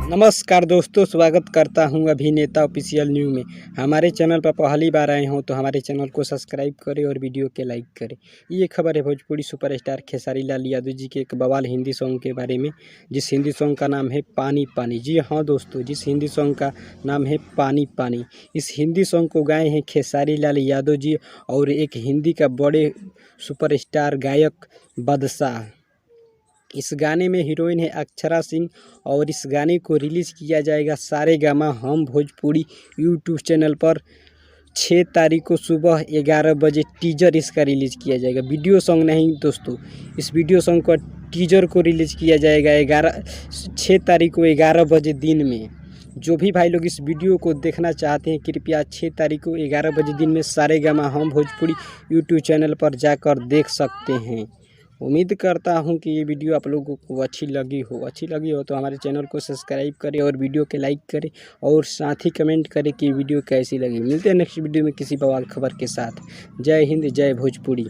नमस्कार दोस्तों, स्वागत करता हूं अभिनेता ऑफिशियल न्यू में। हमारे चैनल पर पहली बार आए हों तो हमारे चैनल को सब्सक्राइब करें और वीडियो के लाइक करें। ये खबर है भोजपुरी सुपरस्टार खेसारी लाल यादव जी के एक बवाल हिंदी सॉन्ग के बारे में, जिस हिंदी सॉन्ग का नाम है पानी पानी। जी हाँ दोस्तों, जिस हिंदी सॉन्ग का नाम है पानी पानी। इस हिंदी सॉन्ग को गाए हैं खेसारी लाल यादव जी और एक हिंदी का बड़े सुपरस्टार गायक बादशाह। इस गाने में हीरोइन है अक्षरा सिंह और इस गाने को रिलीज़ किया जाएगा सारेगामा हम भोजपुरी यूट्यूब चैनल पर 6 तारीख को सुबह 11 बजे। टीजर इसका रिलीज़ किया जाएगा, वीडियो सॉन्ग नहीं दोस्तों। इस वीडियो सॉन्ग का टीजर को रिलीज़ किया जाएगा 6 तारीख को 11 बजे दिन में। जो भी भाई लोग इस वीडियो को देखना चाहते हैं, कृपया 6 तारीख को 11 बजे दिन में सारेगामा हम भोजपुरी यूट्यूब चैनल पर जाकर देख सकते हैं। उम्मीद करता हूं कि ये वीडियो आप लोगों को अच्छी लगी हो तो हमारे चैनल को सब्सक्राइब करें और वीडियो के लाइक करें और साथ ही कमेंट करें कि वीडियो कैसी लगी। मिलते हैं नेक्स्ट वीडियो में किसी बवाल खबर के साथ। जय हिंद, जय भोजपुरी।